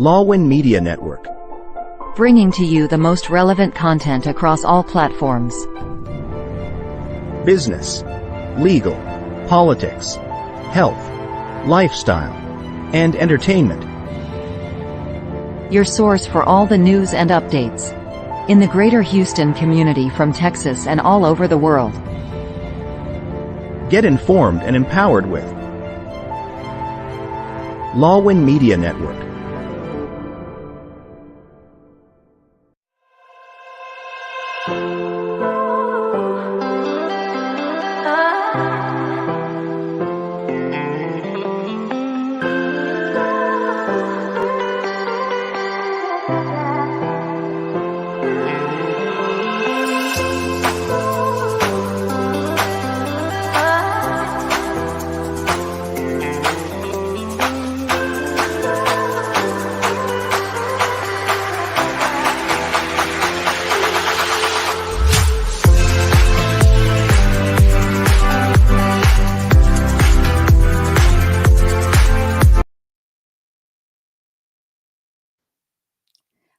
Lawwin Media Network. Bringing to you the most relevant content across all platforms. Business, legal, politics, health, lifestyle, and entertainment. Your source for all the news and updates in the greater Houston community from Texas and all over the world. Get informed and empowered with Lawwin Media Network.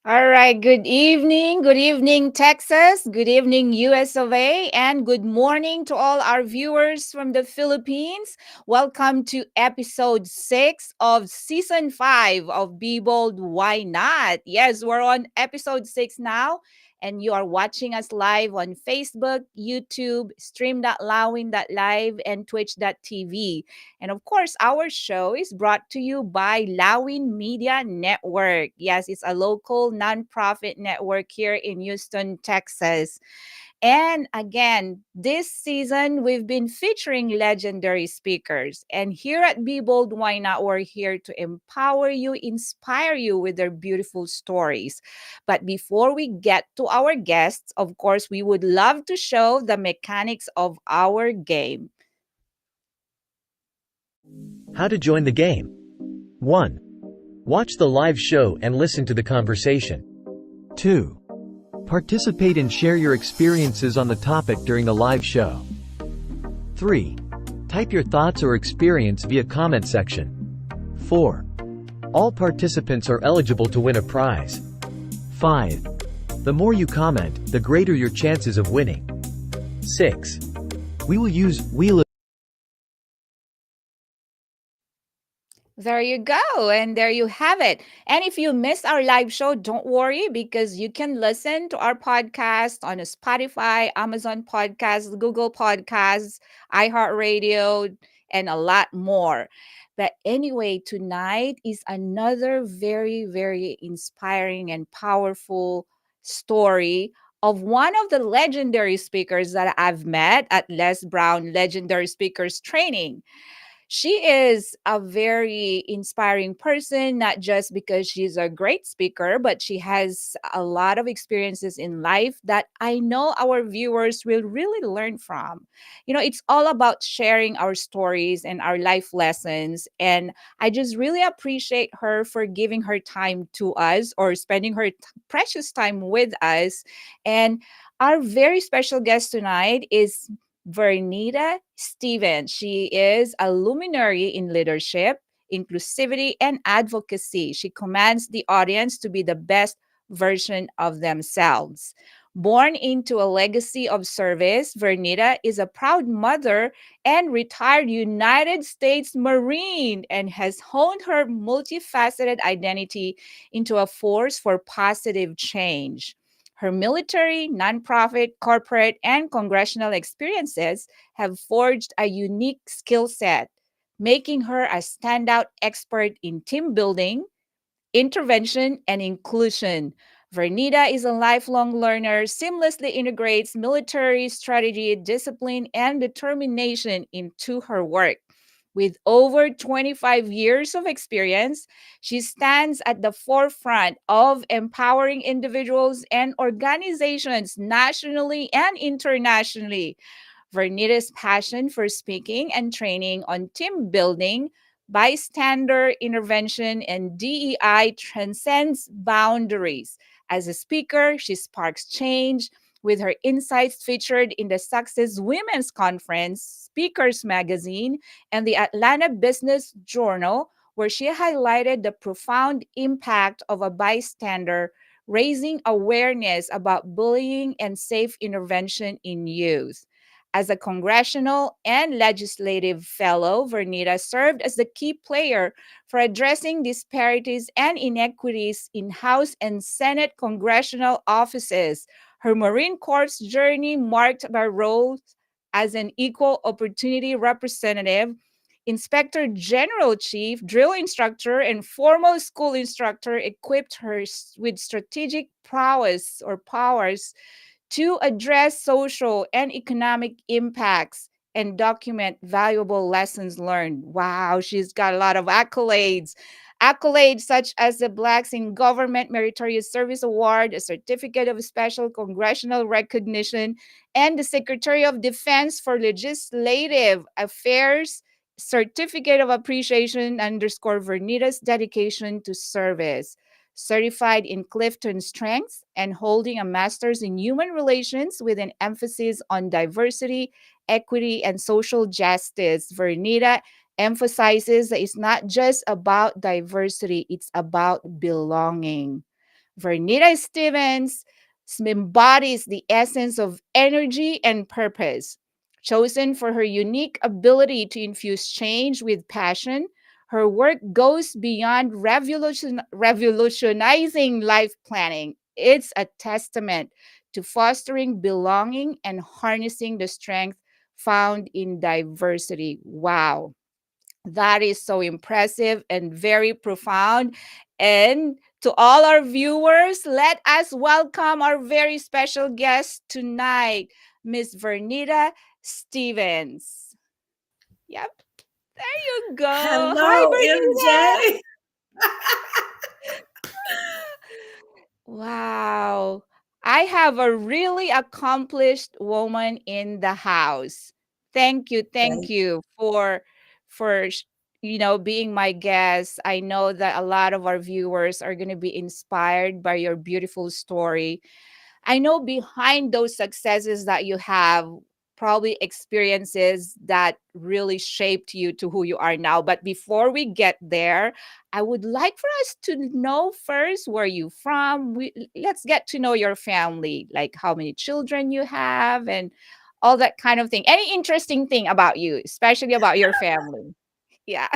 All right, good evening, Texas, good evening, US of A, and good morning to all our viewers from the Philippines. Welcome to episode 6 of season 5 of Be Bold, Why Not? Yes, we're on episode 6 now, and you are watching us live on Facebook, YouTube, stream.lawin.live, and twitch.tv. And of course, our show is brought to you by Lawin Media Network. Yes, it's a local nonprofit network here in Houston, Texas. And again, this season, we've been featuring legendary speakers. And here at Be Bold, Why Not? We're here to empower you, inspire you with their beautiful stories. But before we get to our guests, of course, we would love to show the mechanics of our game. How to join the game. 1. Watch the live show and listen to the conversation. 2. Participate and share your experiences on the topic during the live show. 3. Type your thoughts or experience via comment section. 4. All participants are eligible to win a prize. 5. The more you comment, the greater your chances of winning. 6. We will use Wheel. There you go. And there you have it. And if you missed our live show, don't worry because you can listen to our podcast on a Spotify, Amazon Podcasts, Google Podcasts, iHeartRadio, and a lot more. But anyway, tonight is another very, very inspiring and powerful story of one of the legendary speakers that I've met at Les Brown Legendary Speakers Training. She is a very inspiring person, not just because she's a great speaker, but she has a lot of experiences in life that I know our viewers will really learn from. You know, it's all about sharing our stories and our life lessons. And I just really appreciate her for giving her time to us or spending her precious time with us. And our very special guest tonight is Vernita Stevens. She is a luminary in leadership, inclusivity, and advocacy. She commands the audience to be the best version of themselves. Born into a legacy of service, Vernita is a proud mother and retired United States Marine and has honed her multifaceted identity into a force for positive change. Her military, nonprofit, corporate, and congressional experiences have forged a unique skill set, making her a standout expert in team building, intervention, and inclusion. Vernita is a lifelong learner, seamlessly integrates military strategy, discipline, and determination into her work. With over 25 years of experience, she stands at the forefront of empowering individuals and organizations nationally and internationally. Vernita's passion for speaking and training on team building, bystander intervention, and DEI transcends boundaries. As a speaker, she sparks change with her insights featured in the Success Women's Conference, Speakers Magazine, and the Atlanta Business Journal, where she highlighted the profound impact of a bystander, raising awareness about bullying and safe intervention in youth. As a congressional and legislative fellow, Vernita served as the key player for addressing disparities and inequities in House and Senate congressional offices. Her Marine Corps journey marked by roles as an equal opportunity representative, inspector general chief, drill instructor, and formal school instructor equipped her with strategic prowess or powers to address social and economic impacts and document valuable lessons learned. Wow, she's got a lot of accolades. Accolades such as the Blacks in Government Meritorious Service Award, a Certificate of Special Congressional Recognition, and the Secretary of Defense for Legislative Affairs Certificate of Appreciation underscore Vernita's dedication to service. Certified in Clifton Strengths and holding a master's in human relations with an emphasis on diversity, equity, and social justice. Vernita emphasizes that it's not just about diversity, it's about belonging. Vernita Stevens embodies the essence of energy and purpose. Chosen for her unique ability to infuse change with passion, her work goes beyond revolutionizing life planning. It's a testament to fostering belonging and harnessing the strength found in diversity. Wow. That is so impressive and very profound. And to all our viewers, let us welcome our very special guest tonight, Miss Vernita Stevens. Yep, there you go. Hi, Hello, Vernita. MJ. Wow. I have a really accomplished woman in the house. Thank Thank you for being my guest. I know that a lot of our viewers are going to be inspired by your beautiful story. I know behind those successes that you have, probably experiences that really shaped you to who you are now. But before we get there, I would like for us to know first where you from. Let's get to know your family, like how many children you have and all that kind of thing. Any interesting thing about you, especially about your family. Yeah.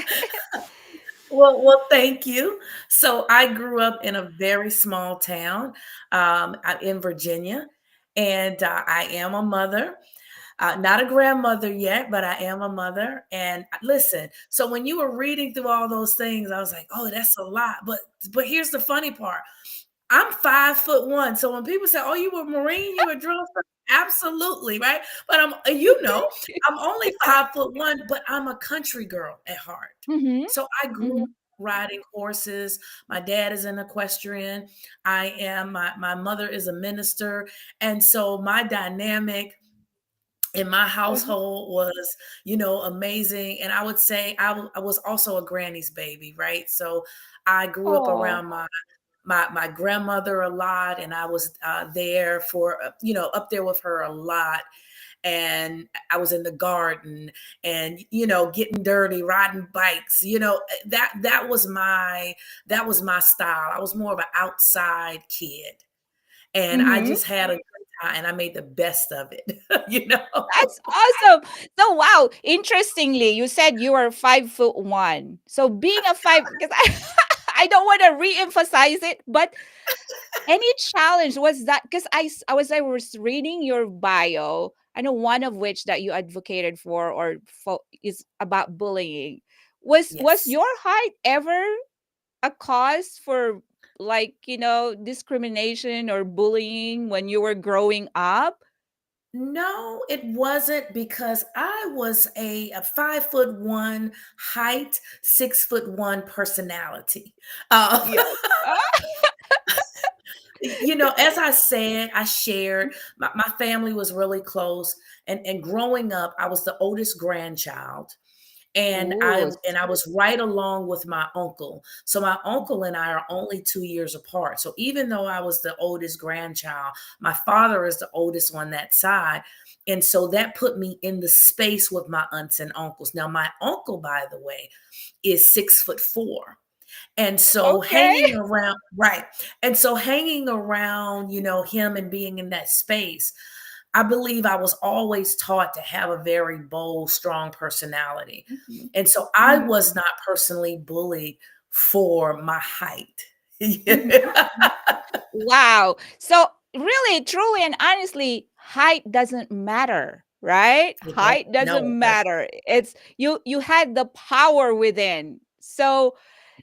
thank you. So I grew up in a very small town in Virginia, and I am a mother. Not a grandmother yet, but I am a mother. And listen, so when you were reading through all those things, I was like, oh, that's a lot. But here's the funny part. I'm 5'1". So when people say, "Oh, you were Marine, you were drill," absolutely, right? But I'm only 5'1", but I'm a country girl at heart. Mm-hmm. So I grew up Mm-hmm. riding horses. My dad is an equestrian. My mother is a minister. And so my dynamic in my Uh-huh. household was, amazing. And I would say I was also a granny's baby, right? So I grew up Oh. around my grandmother a lot, and I was there for up there with her a lot. And I was in the garden, and getting dirty, riding bikes. That was my style. I was more of an outside kid, and I Mm-hmm. just had a good time, and I made the best of it. you know. That's awesome. So wow, interestingly, you said you are 5'1". So being a five, because I don't want to re-emphasize it, but any challenge was that because I was reading your bio. I know one of which that you advocated for or is about bullying. Was Yes. your height ever a cause for discrimination or bullying when you were growing up? No, it wasn't, because I was a 5'1" height, 6'1" personality. Uh, Yes. as I said, I shared, my family was really close. And growing up, I was the oldest grandchild. and Ooh. I was right along with my uncle. So my uncle and I are only 2 years apart. So even though I was the oldest grandchild, my father is the oldest on that side. And so that put me in the space with my aunts and uncles. Now, my uncle, by the way, is 6'4". And so Okay. hanging around, right. And so hanging around, him and being in that space, I believe I was always taught to have a very bold, strong personality. Mhm. And so I Mhm. was not personally bullied for my height. Mhm. Mhm. Wow. So really, truly, and honestly, height doesn't matter, right? It does. Height doesn't No, it doesn't. matter. It's you had the power within. So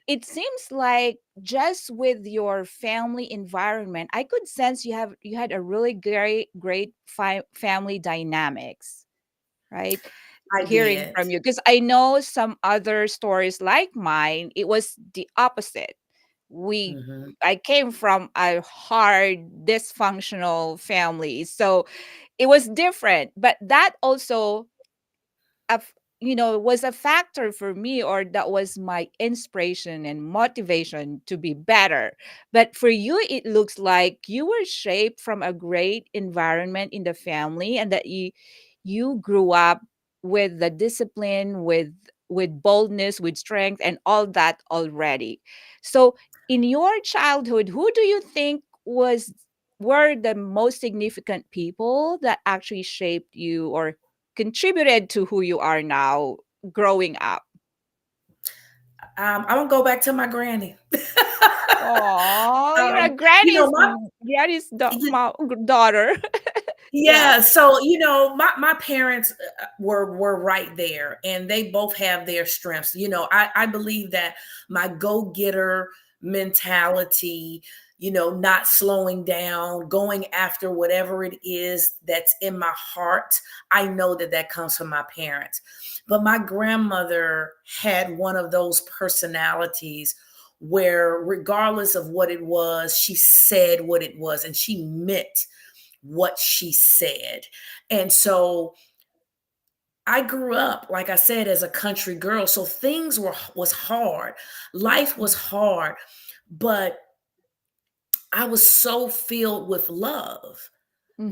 it seems like just with your family environment, I could sense you had a really great family dynamics, right? I Hearing did. from you, because I know some other stories like mine, it was the opposite. We Mhm. I came from a hard dysfunctional family, so it was different, but that also a f- was a factor for me, or that was my inspiration and motivation to be better. But for you, it looks like you were shaped from a great environment in the family, and that you grew up with the discipline, with boldness, with strength, and all that already. So in your childhood, who do you think were the most significant people that actually shaped you or contributed to who you are now growing up? I'm gonna go back to my granny. Oh, you're a um, you know, my granny's daughter. Yeah. Yeah, so my parents were right there, and they both have their strengths. I believe that my go getter mentality, not slowing down, going after whatever it is that's in my heart. I know that that comes from my parents, but my grandmother had one of those personalities where, regardless of what it was, she said what it was, and she meant what she said. And so I grew up, like I said, as a country girl. So things was hard. Life was hard, but I was so filled with love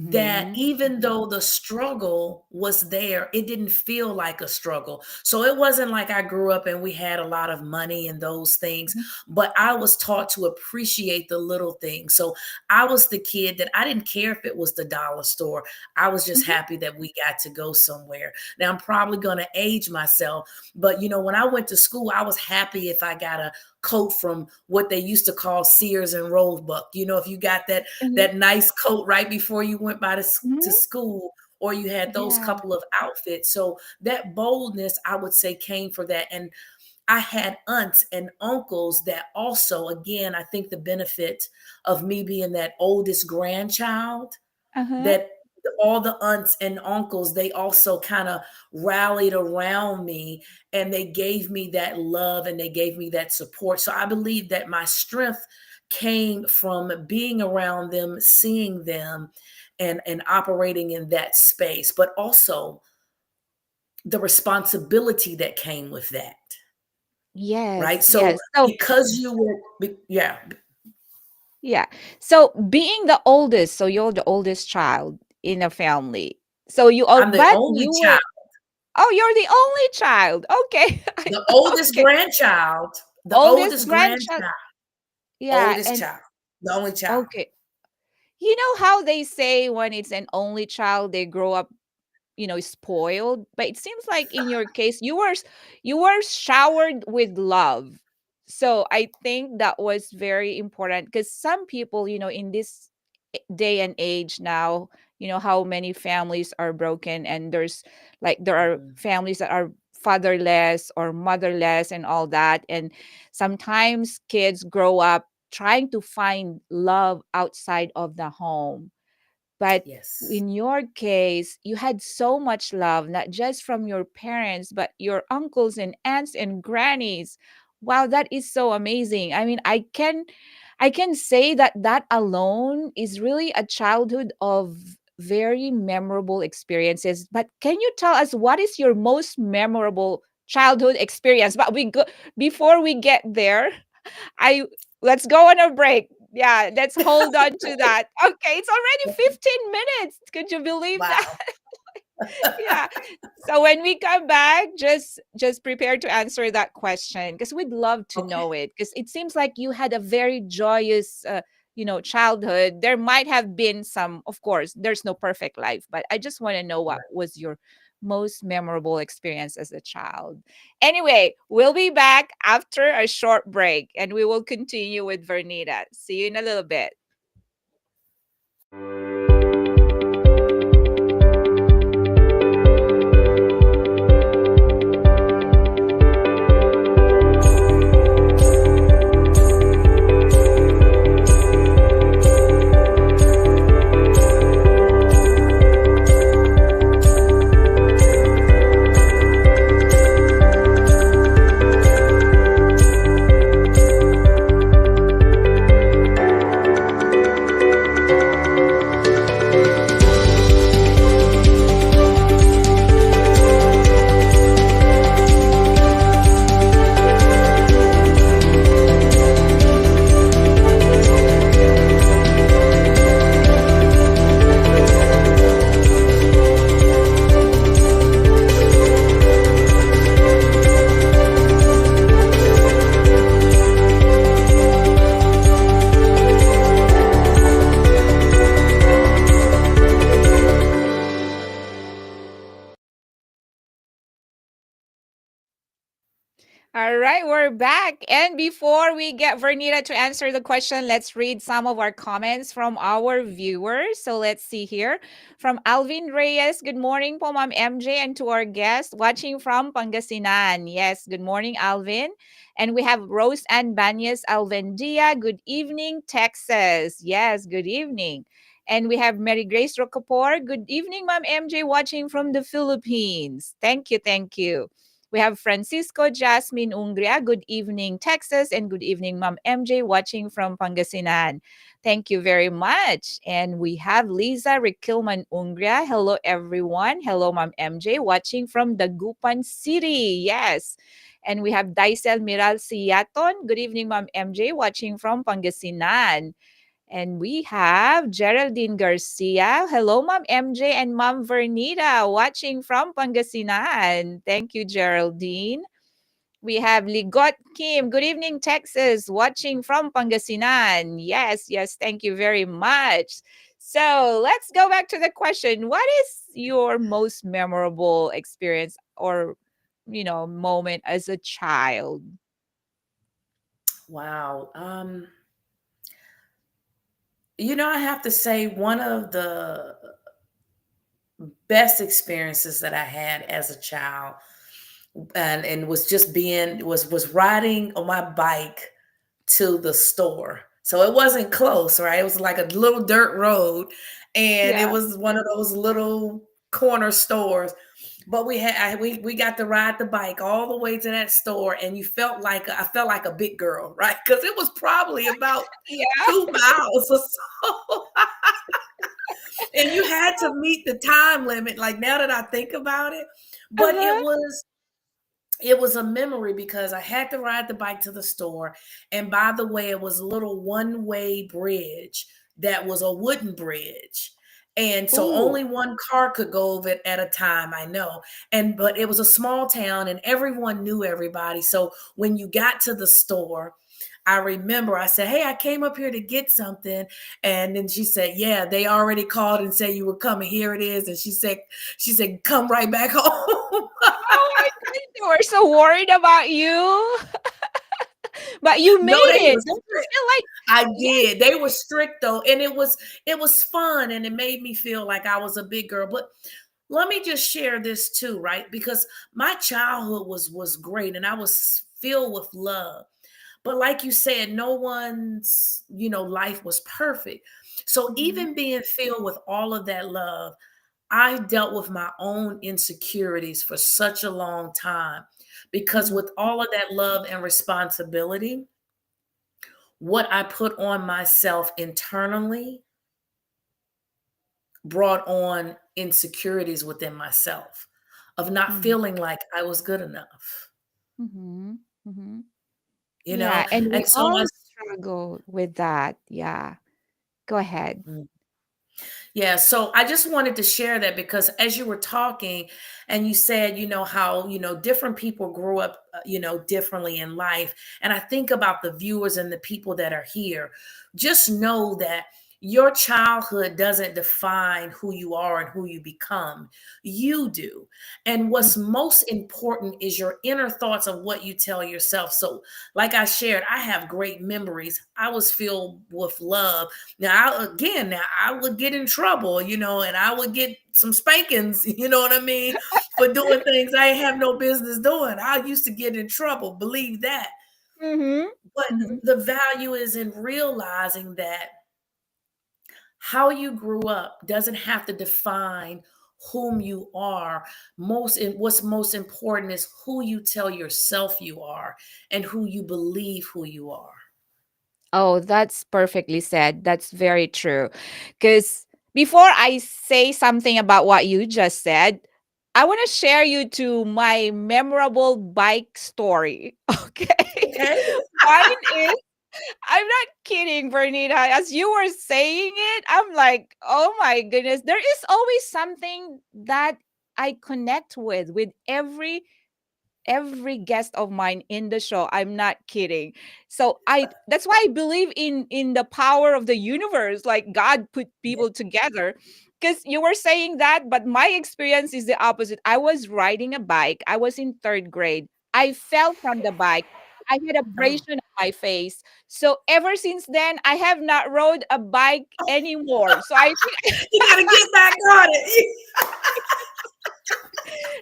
that Mm-hmm. even though the struggle was there, it didn't feel like a struggle. So it wasn't like I grew up and we had a lot of money and those things, but I was taught to appreciate the little things. So I was the kid that I didn't care if it was the dollar store. I was just Mm-hmm. happy that we got to go somewhere. Now I'm probably going to age myself, but when I went to school, I was happy if I got a coat from what they used to call Sears and Roebuck. If you got Mm-hmm. that nice coat right before you went to Hmm. school, or you had those Yeah. couple of outfits. So that boldness, I would say, came for that. And I had aunts and uncles that also, again, I think the benefit of me being that oldest grandchild, Uh-huh. that all the aunts and uncles, they also kind of rallied around me, and they gave me that love and they gave me that support. So I believe that my strength came from being around them, seeing them, and operating in that space, but also the responsibility that came with that. Right. Yes, So yes. So because yeah, yeah. So being the oldest, so you're the oldest child in a family. So you all, I'm the but only you were, child, oh, you're the only child. Okay. the oldest Okay. grandchild, the Oldest oldest grandchild. grandchild, Yeah. oldest And child, the only child. okay. You know how they say when it's an only child, they grow up, spoiled, but it seems like in your case you were showered with love. So I think that was very important, because some people, in this day and age now, how many families are broken, and there are Mhm. families that are fatherless or motherless and all that, and sometimes kids grow up trying to find love outside of the home. But Yes. in your case, you had so much love, not just from your parents, but your uncles and aunts and grannies. Wow, that is so amazing. I mean, I can say that that alone is really a childhood of very memorable experiences. But can you tell us what is your most memorable childhood experience. But we go before we get there, I let's go on a break. Yeah, let's hold on to that. Okay, it's already 15 minutes. Could you believe that? Wow. Yeah. So when we come back, just prepare to answer that question because we'd love to Okay. know it because it seems like you had a very joyous childhood. There might have been some, of course, there's no perfect life, but I just want to know what was your most memorable experience as a child. Anyway, we'll be back after a short break and we will continue with Vernita. See you in a little bit. All right, we're back. And before we get Vernita to answer the question, let's read some of our comments from our viewers. So let's see here. From Alvin Reyes, good morning po, Ma'am MJ, and to our guest watching from Pangasinan. Yes, good morning, Alvin. And we have Rose Ann Banyes Alvendia. Good evening, Texas. Yes, good evening. And we have Mary Grace Rocapor. Good evening, Ma'am MJ, watching from the Philippines. Thank you, thank you. We have Francisco Jasmine Ungria. Good evening, Texas, and good evening, Ma'am MJ, watching from Pangasinan. Thank you very much. And we have Liza Riquilman Ungria. Hello, everyone. Hello, Ma'am MJ, watching from Dagupan City. Yes. And we have Daisel Miral Siaton. Good evening, Ma'am MJ, watching from Pangasinan. And we have Geraldine Garcia. Hello, Ma'am MJ and Ma'am Vernita, watching from Pangasinan. Thank you, Geraldine. We have Ligot Kim. Good evening, Texas, watching from Pangasinan. Yes, yes, thank you very much. So let's go back to the question. What is your most memorable experience or, moment as a child? Wow. I have to say one of the best experiences that I had as a child and was just being was riding on my bike to the store. So it wasn't close, right? It was like a little dirt road and it Yeah. was one of those little corner stores. But we got to ride the bike all the way to that store and I felt like a big girl, right? Cuz it was probably about Yeah. 2 miles or so. And you had to meet the time limit like now that I think about it. But Uh-huh. it was a memory because I had to ride the bike to the store. And by the way, it was a little one-way bridge that was a wooden bridge. And so Ooh. only one car could go over it at a time, I know. But it was a small town and everyone knew everybody. So when you got to the store, I remember I said, "Hey, I came up here to get something." And then she said, "Yeah, they already called and said you were coming. Here it is." And she said, "Come right back home." Oh my goodness, they were so worried about you. But you No, made they it. were Don't you strict. feel like I yes, did. They were strict though, and it was fun, and it made me feel like I was a big girl. But let me just share this too, right? Because my childhood was great, and I was filled with love. But like you said, no one's life was perfect. So mhm, even being filled with all of that love, I dealt with my own insecurities for such a long time because mhm, with all of that love and responsibility, what I put on myself internally brought on insecurities within myself of not mhm. feeling like I was good enough. Mm-hmm. Mm-hmm. you Yeah, know? and we And so all I struggle with that. Yeah. Go ahead. mm. Yeah, so I just wanted to share that because as you were talking and you said, how, different people grew up, differently in life. And I think about the viewers and the people that are here. Just know that your childhood doesn't define who you are and who you become. You do. And Mm. what's most important is your inner thoughts of what you tell yourself. So, like I shared, I have great memories. I was filled with love. Now I would get in trouble, and I would get some spankings, you know what I mean, for doing things I ain't have no business doing. I used to get in trouble, believe that. Mm-hmm. But Mm-hmm. the value is in realizing that how you grew up doesn't have to define whom you are. What's most important is who you tell yourself you are and who you believe who you are. Oh, that's perfectly said. That's very true. Because before I say something about what you just said, I want to share you to my memorable bike story. Okay. Okay. Mine is, I'm not kidding, Bernita. As you were saying it, I'm like, oh my goodness. There is always something that I connect with every guest of mine in the show. I'm not kidding. So I that's why I believe in the power of the universe, like God put Yeah. people together. Because you were saying that, but my experience is the opposite. I was riding a bike. I was in third grade. I fell from the bike. I had Oh. abrasion on my face. So ever since then, I have not rode a bike anymore. So I think You got to get back on it.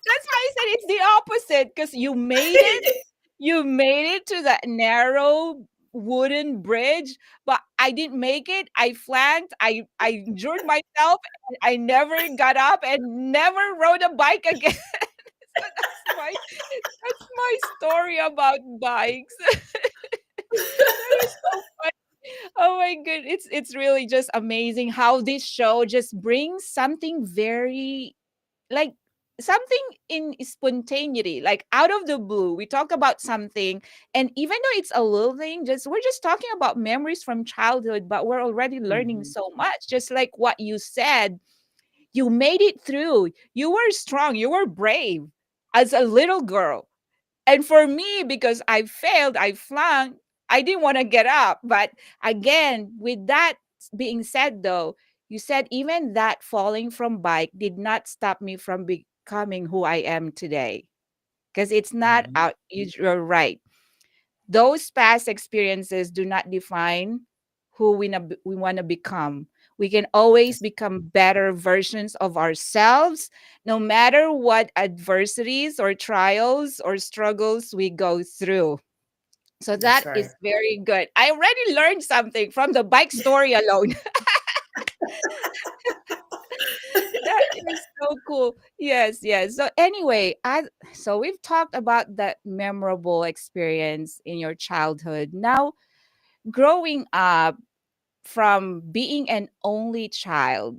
that's why I said it's the opposite. Because you made it to that narrow wooden bridge, but I didn't make it. I flanked. I injured myself. And I never got up and never rode a bike again. So that's my story about bikes. That is so funny. Oh my god, it's really just amazing how this show just brings something very, like, something in spontaneity, like out of the blue. We talk about something, and even though it's a little thing, just we're just talking about memories from childhood, but we're already learning Mhm. so much. Just like what you said, you made it through. You were strong, you were brave as a little girl. And for me, because I failed, I flunked, I didn't want to get up. But again, with that being said, though, you said even that falling from bike did not stop me from becoming who I am today. Because it's not Mhm. out. You're right. Those past experiences do not define who we want to become. We can always That's become better versions of ourselves, no matter what adversities or trials or struggles we go through. So that's that right. is very good. I already learned something from the bike story alone. That is so cool. Yes, yes. So anyway, so we've talked about that memorable experience in your childhood. Now, growing up from being an only child,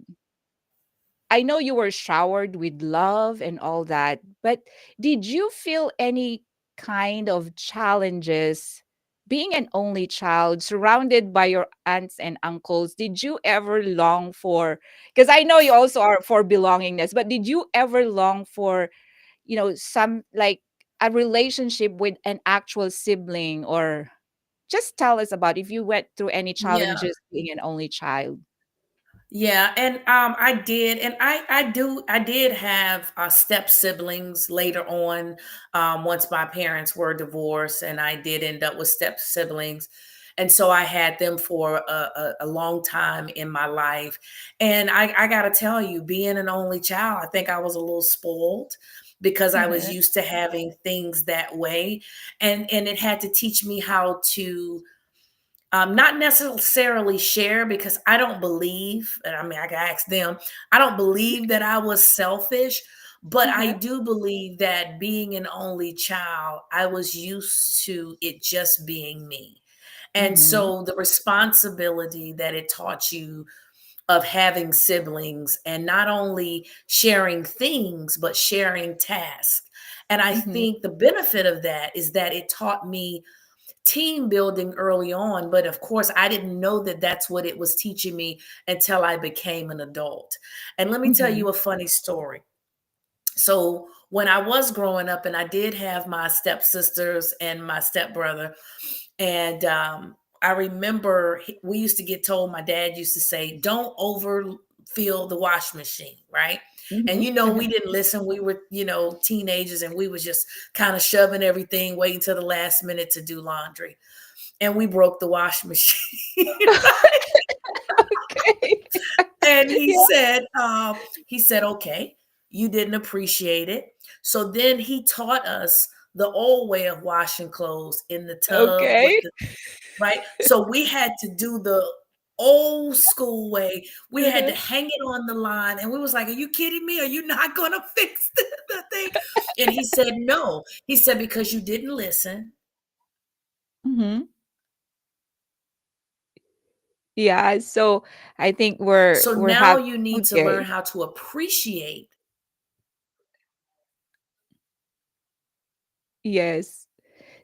I know you were showered with love and all that, but did you feel any kind of challenges being an only child surrounded by your aunts and uncles? Did you ever long for, because I know you also are for belongingness, but did you ever long for, some like a relationship with an actual sibling? Or just tell us about if you went through any Yeah. challenges being an only child. Yeah, and I did, and I did have step siblings later on. Once my parents were divorced, and I did end up with step siblings, and so I had them for a long time in my life. And I got to tell you, being an only child, I think I was a little spoiled because I was Mhm. used to having things that way, and it had to teach me how to not necessarily share because I don't believe, and I mean, I can ask them, I don't believe that I was selfish, but I Uh-huh. do believe that being an only child, I was used to it just being me. And Mhm. so the responsibility that it taught you of having siblings and not only sharing things, but sharing tasks. And I Mhm. think the benefit of that is that it taught me team building early on. But of course, I didn't know that that's what it was teaching me until I became an adult. And let me tell you Mhm. a funny story. So when I was growing up, and I did have my stepsisters and my stepbrother, and I remember we used to get told, my dad used to say, don't overfill the wash machine, right? And Mhm. we didn't listen. We were, teenagers, and we was just kind of shoving everything, waiting till the last minute to do laundry. And we broke the wash machine. Okay. And he Yeah. said, okay, you didn't appreciate it. So then he taught us the old way of washing clothes in the tub with Okay. the right. So we had to do the old school way. We had to Uh-huh. hang it on the line, and we was like, "Are you kidding me? Are you not gonna fix the thing?" And he said, "No." He said, "Because you didn't listen." Mhm. Yeah, so I think we're So we're now have you need to learn okay. how to appreciate. Yes.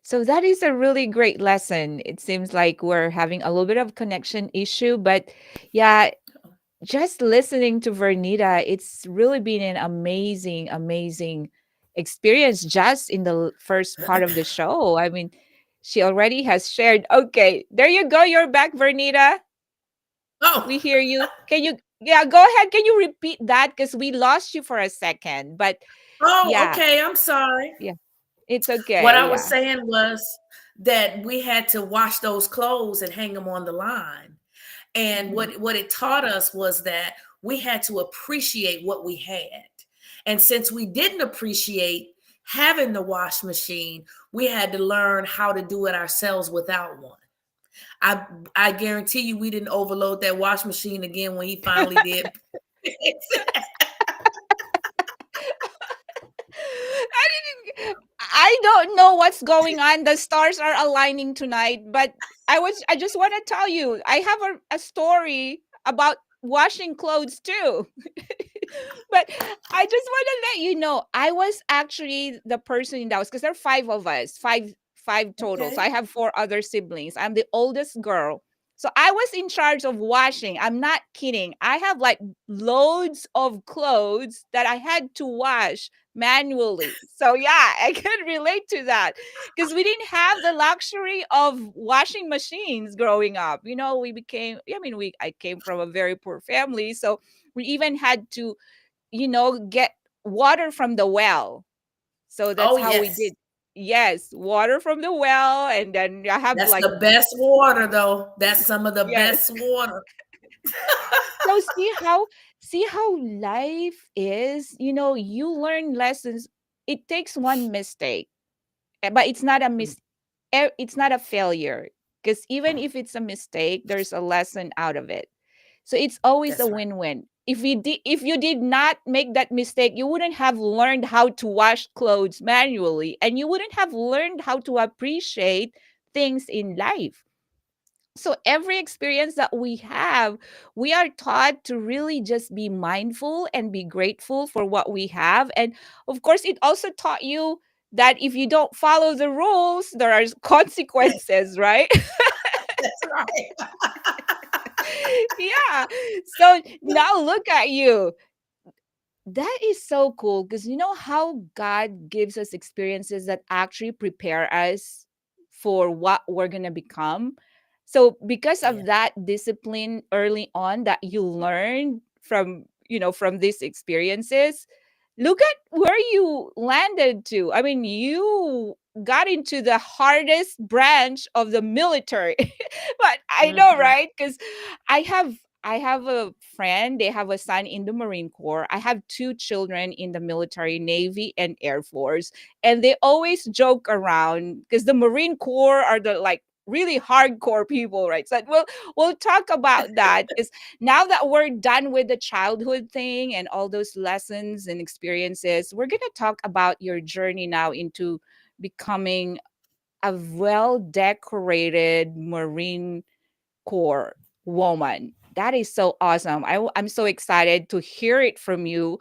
So that is a really great lesson. It seems like we're having a little bit of connection issue, but yeah, just listening to Vernita, it's really been an amazing, amazing experience just in the first part of the show. I mean, she already has shared. Okay, there you go. You're back, Vernita. Oh, We hear you. Can you, yeah, go ahead. Can you repeat that? Because we lost you for a second. But oh, yeah, okay. I'm sorry. yeah, it's What okay. I was Yeah. saying was that we had to wash those clothes and hang them on the line. And Mhm. what it taught us was that we had to appreciate what we had. And since we didn't appreciate having the wash machine, we had to learn how to do it ourselves without one. I I guarantee you we didn't overload that wash machine again when he finally did. I didn't. I don't know what's going on. The stars are aligning tonight, but I just want to tell you, I have a story about washing clothes too. But I just want to let you know, I was actually the person in the house because there are five of us, five total. So Okay. I have four other siblings. I'm the oldest girl. So I was in charge of washing. I'm not kidding. I have like loads of clothes that I had to wash manually. So yeah, I can relate to that because we didn't have the luxury of washing machines growing up. We became, I mean, I came from a very poor family, so we even had to, get water from the well. So that's Oh how we yes. did. Yes, water from the well, and then I have That's like, the best water though. That's some of the yes. best water. So see how life is. You learn lessons. It takes one mistake, but it's not a failure, because even if it's a mistake, there's a lesson out of it. So it's always a That's right. win-win. If you did not make that mistake, you wouldn't have learned how to wash clothes manually, and you wouldn't have learned how to appreciate things in life. So every experience that we have, we are taught to really just be mindful and be grateful for what we have. And of course, it also taught you that if you don't follow the rules, there are consequences, right? That's right. Yeah. So now look at you. That is so cool, because you know how God gives us experiences that actually prepare us for what we're going to become. So because Yeah. of that discipline early on that you learned from these experiences, look at where you landed to. I mean, you got into the hardest branch of the military. But I know, Mhm. right? Because I have I have a friend, they have a son in the Marine Corps. I have two children in the military, Navy and Air Force. And they always joke around because the Marine Corps are the like really hardcore people, right? So we'll talk about that, because now that we're done with the childhood thing and all those lessons and experiences, we're gonna talk about your journey now into becoming a well decorated Marine Corps woman. That is so awesome. I'm so excited to hear it from you.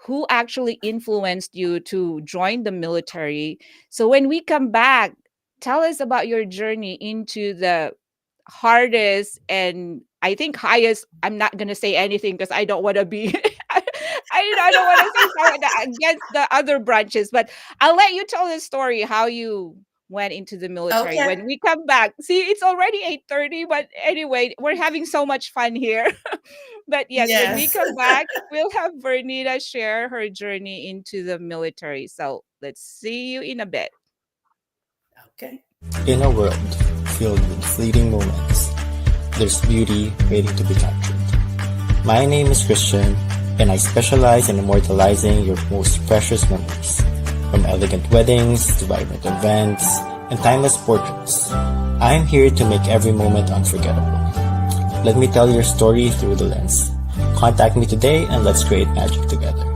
who actually influenced you to join the military. So when we come back, tell us about your journey into the hardest and I think highest. I'm not gonna say anything because I don't want to be. I don't want to say something against the other branches, but I'll let you tell the story how you went into the military Okay. when we come back. See, it's already 8:30, but anyway, we're having so much fun here. But yes, when we Yes. come back, we'll have Vernita share her journey into the military. So let's see you in a bit. Okay. In a world filled with fleeting moments, there's beauty waiting to be captured. My name is Christian, and I specialize in immortalizing your most precious memories. From elegant weddings to vibrant events and timeless portraits, I'm here to make every moment unforgettable. Let me tell your story through the lens. Contact me today and let's create magic together.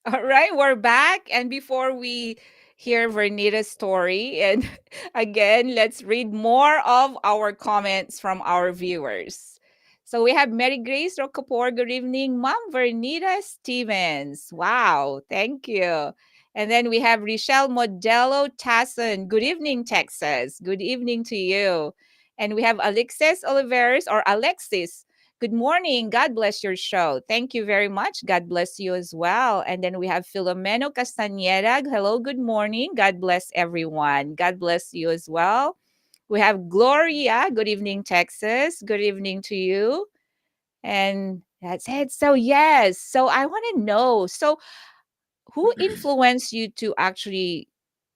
All right, we're back. And before we hear Vernita's story, and again, let's read more of our comments from our viewers. So we have Mary Grace Rocapor. Good evening, Mom Vernita Stevens. Wow, thank you. And then we have Richelle Modelo Tasson. Good evening, Texas. Good evening to you. And we have Alexis Oliveros or Alexis. Good morning. God bless your show. Thank you very much. God bless you as well. And then we have Filomeno Castañeda. Hello, good morning. God bless everyone. God bless you as well. We have Gloria. Good evening, Texas. Good evening to you. And that's it. So, yes. So, I want to know. So, who influenced you to actually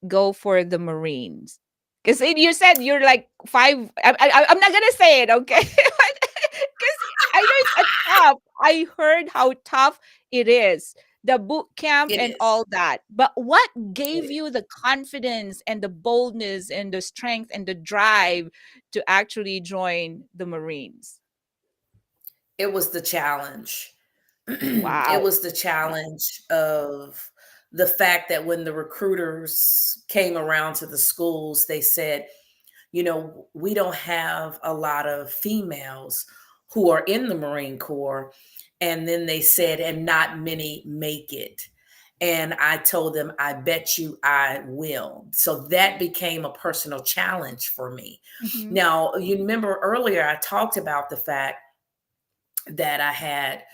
go for the Marines? Because you said you're like five. I'm not gonna say it, okay? Because I know it's a tough. I heard how tough it is, the boot camp It and is. all that. But what It gave is. you the confidence and the boldness and the strength and the drive to actually join the Marines? It was the challenge. It Wow. was the challenge of the fact that when the recruiters came around to the schools, they said, we don't have a lot of females who are in the Marine Corps. And then they said, and not many make it. And I told them, I bet you I will. So that became a personal challenge for me. Mm-hmm. Now, you remember earlier, I talked about the fact that I had,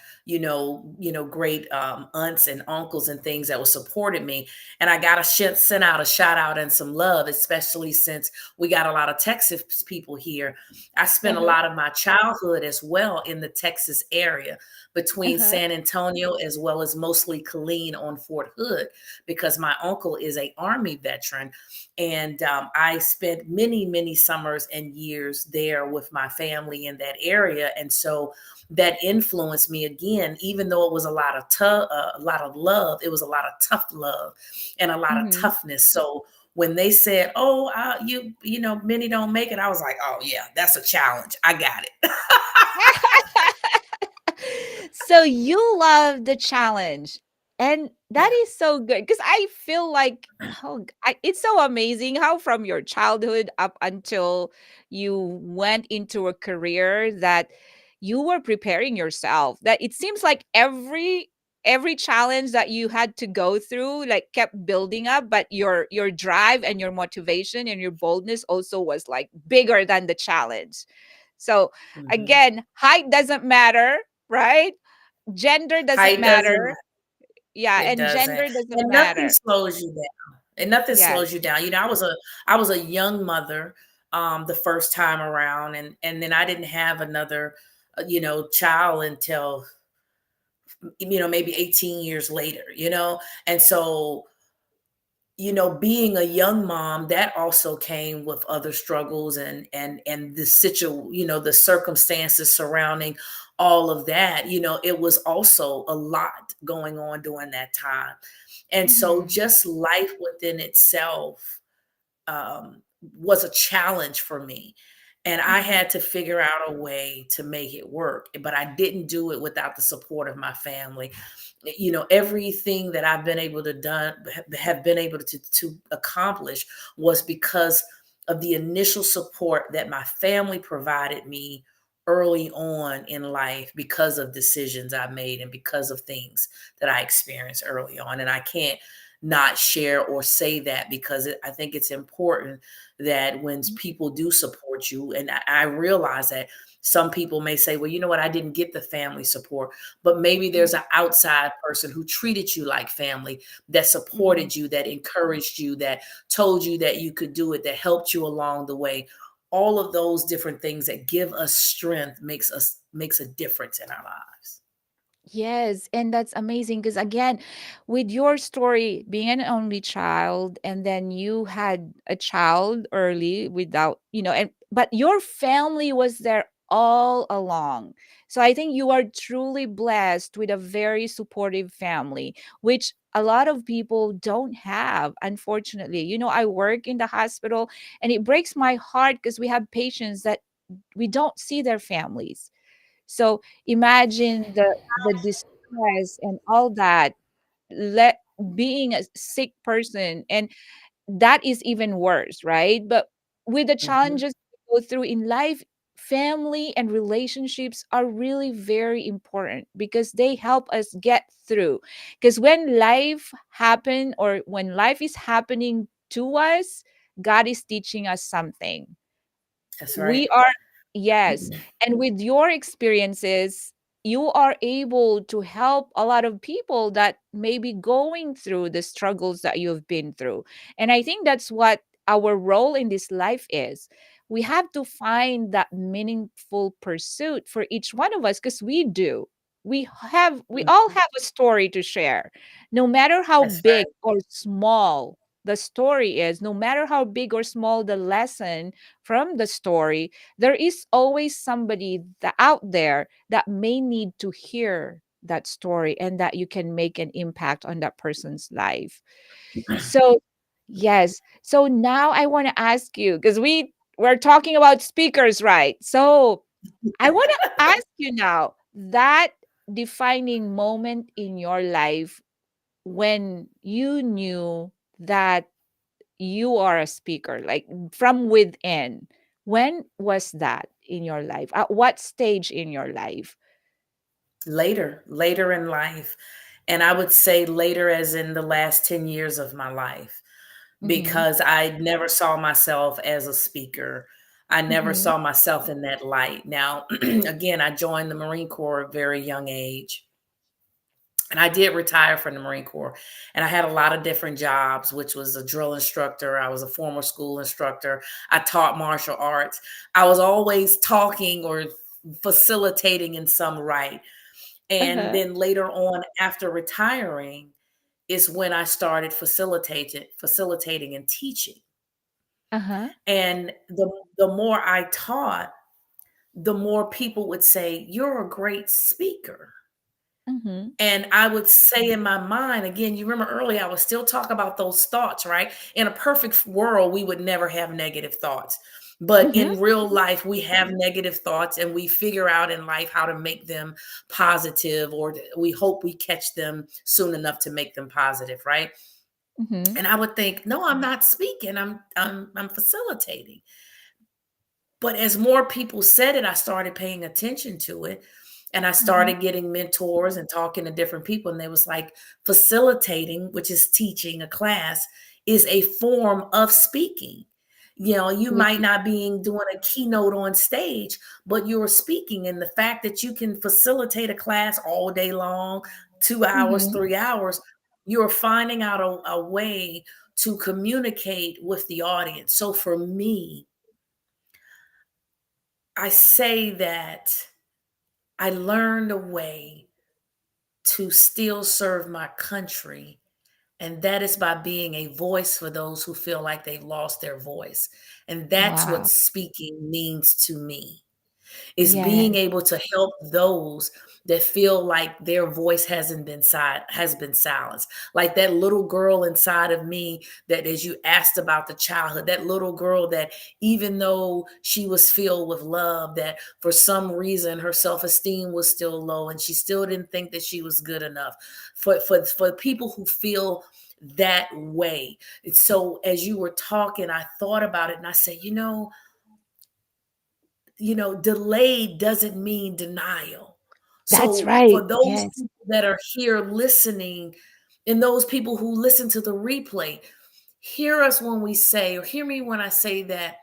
great aunts and uncles and things that were supported me. And I got to send out a shout out and some love, especially since we got a lot of Texas people here. I spent a Uh-huh. lot of my childhood as well in the Texas area between Uh-huh. San Antonio as well as mostly Killeen on Fort Hood, because my uncle is a Army veteran. And I spent many, many summers and years there with my family in that area. And so that influenced me again, even though it was a lot of love, it was a lot of tough love and a lot of Mm-hmm. toughness. So when they said, "Oh, many don't make it," I was like, "Oh yeah, that's a challenge. I got it." So you love the challenge. And that Yeah. is so good because I feel like it's so amazing how from your childhood up until you went into a career that you were preparing yourself. That it seems like every challenge that you had to go through like kept building up, but your drive and your motivation and your boldness also was like bigger than the challenge. So Mhm. again, height doesn't matter, right? Gender doesn't Height doesn't matter. matter. Yeah, It and doesn't, gender doesn't and nothing matter. slows you down. And nothing slows Yes. you down. I was a young mother the first time around, and then I didn't have another child until maybe 18 years later. And so being a young mom, that also came with other struggles and the circumstances surrounding all of that. It was also a lot going on during that time. And so Mhm. just life within itself was a challenge for me. And I Mhm. had to figure out a way to make it work, but I didn't do it without the support of my family. Everything that I've been able to have been able to accomplish was because of the initial support that my family provided me early on in life because of decisions I made and because of things that I experienced early on. And I can't not share or say that because I think it's important that when people do support you, and I realize that some people may say, well, you know what, I didn't get the family support, but maybe there's an outside person who treated you like family, that Mhm. supported you, that encouraged you, that told you that you could do it, that helped you along the way. All of those different things that give us strength makes a difference in our lives. Yes, and that's amazing because again, with your story being an only child, and then you had a child early without, and but your family was there all along. So I think you are truly blessed with a very supportive family, which a lot of people don't have, unfortunately. I work in the hospital, and it breaks my heart because we have patients that we don't see their families. So imagine the distress and all that, let being a sick person, and that is even worse, right? But with the Mhm. challenges we go through in life, family and relationships are really very important because they help us get through. Because when life happen, or when life is happening to us, God is teaching us something. That's We right. are, yes. And with your experiences, you are able to help a lot of people that may be going through the struggles that you've been through. And I think that's what our role in this life is. We have to find that meaningful pursuit for each one of us, because we do. We all Mhm. have a story to share. No matter how That's right. big or small the story is, no matter how big or small the lesson from the story, there is always somebody that out there that may need to hear that story, and that you can make an impact on that person's life. So, yes. So now I want to ask you, because we're talking about speakers, right? So I want to ask you now, that defining moment in your life when you knew that you are a speaker, like from within. When was that in your life? At what stage in your life? Later in life. And I would say later as in the last 10 years of my life, Mm-hmm. because I never saw myself as a speaker. I never Mm-hmm. saw myself in that light. Now, again, I joined the Marine Corps at a very young age. And I did retire from the Marine Corps. And I had a lot of different jobs, which was a drill instructor. I was a former school instructor. I taught martial arts. I was always talking or facilitating in some right. And Uh-huh. then later on, after retiring, is when I started facilitating and teaching. Uh-huh. And the more I taught, the more people would say, "You're a great speaker." Mm-hmm. And I would say in my mind, again, you remember earlier, I was still talking about those thoughts, right? In a perfect world, we would never have negative thoughts. But Mm-hmm. in real life, we have negative thoughts and we figure out in life how to make them positive, or we hope we catch them soon enough to make them positive, right? Mm-hmm. And I would think, no, I'm not speaking, I'm facilitating. But as more people said it, I started paying attention to it. And I Mm-hmm. started getting mentors and talking to different people. And they was like, facilitating, which is teaching a class, is a form of speaking. You know, you Which might not be doing a keynote on stage, but you're speaking. And the fact that you can facilitate a class all day long, 2 hours, mm-hmm. 3 hours, you're finding out a way to communicate with the audience. So for me, I say that I learned a way to still serve my country, and that is by being a voice for those who feel like they've lost their voice. And that's what Wow. speaking means to me, is being Yes. able to help those that feel like their voice has been silenced. Like that little girl inside of me, that as you asked about the childhood, that little girl that even though she was filled with love, that for some reason her self-esteem was still low and she still didn't think that she was good enough. For people who feel that way. So as you were talking, I thought about it and I said, delayed doesn't mean denial. That's So right. for those Yes. people that are here listening, and those people who listen to the replay, hear us when we say, or hear me when I say that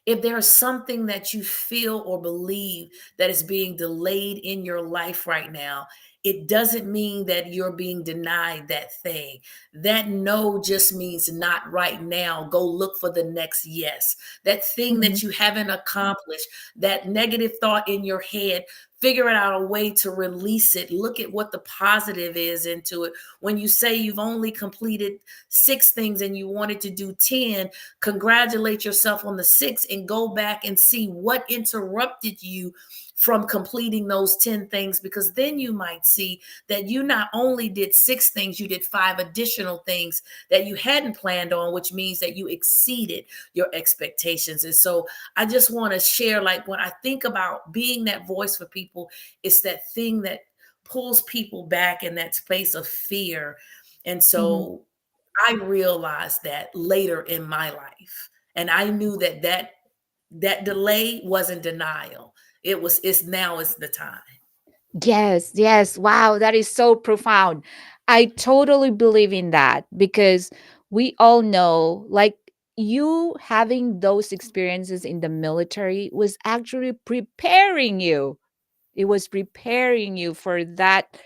if there is something that you feel or believe that is being delayed in your life right now, it doesn't mean that you're being denied that thing. That no just means not right now. Go look for the next yes. That thing Mhm. that you haven't accomplished, that negative thought in your head, figure out a way to release it. Look at what the positive is into it. When you say you've only completed 6 things and you wanted to do 10, congratulate yourself on the 6 and go back and see what interrupted you from completing those 10 things, because then you might see that you not only did 6 things, you did 5 additional things that you hadn't planned on, which means that you exceeded your expectations. And so I just want to share, like, when I think about being that voice for people, it's that thing that pulls people back in that space of fear. And Mhm. so I realized that later in my life. And I knew that delay wasn't denial. It's now is the time. Yes, yes. Wow, that is so profound. I totally believe in that because we all know, like, you having those experiences in the military was actually preparing you. It was preparing you for that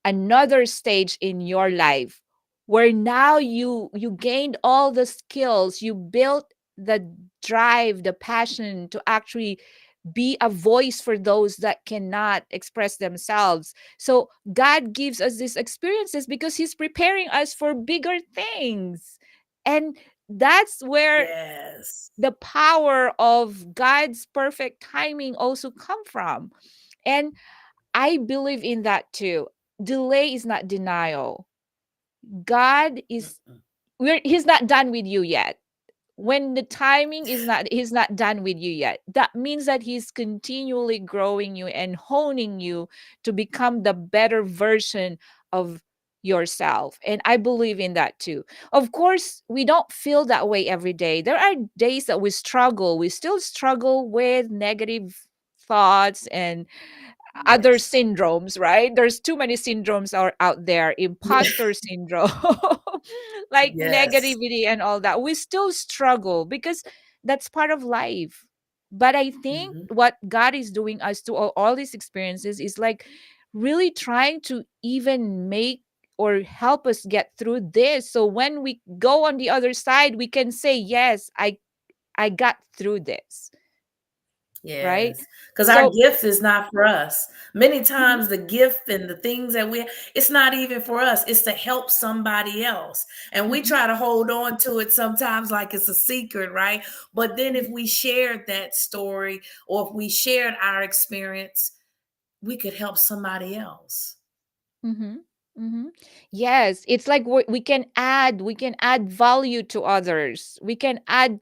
another stage in your life where now you gained all the skills, you built the drive, the passion to actually be a voice for those that cannot express themselves. So God gives us these experiences because He's preparing us for bigger things. And that's where Yes. the power of God's perfect timing also come from. And I believe in that too. Delay is not denial. God is He's not done with you yet. When the timing is not He's not done with you yet, that means that He's continually growing you and honing you to become the better version of yourself. And I believe in that too. Of course, we don't feel that way every day. There are days that we still struggle with negative thoughts and other Yes. syndromes, right? There's too many syndromes are out there, Yeah. imposter syndrome, like Yes. negativity and all that. We still struggle because that's part of life. But I think Mhm. what God is doing us to all these experiences is like really trying to even make or help us get through this. So when we go on the other side, we can say, yes, I got through this, right? Yes. Because our So gift is not for us. Many mhm, times the gift and the things that it's not even for us. It's to help somebody else. And we mhm, try to hold on to it sometimes like it's a secret, right? But then if mhm. we shared that story, or if we shared our experience, we could help somebody else. Mm-hmm. Mm-hmm. Yes, it's like we can add value to others. We can add,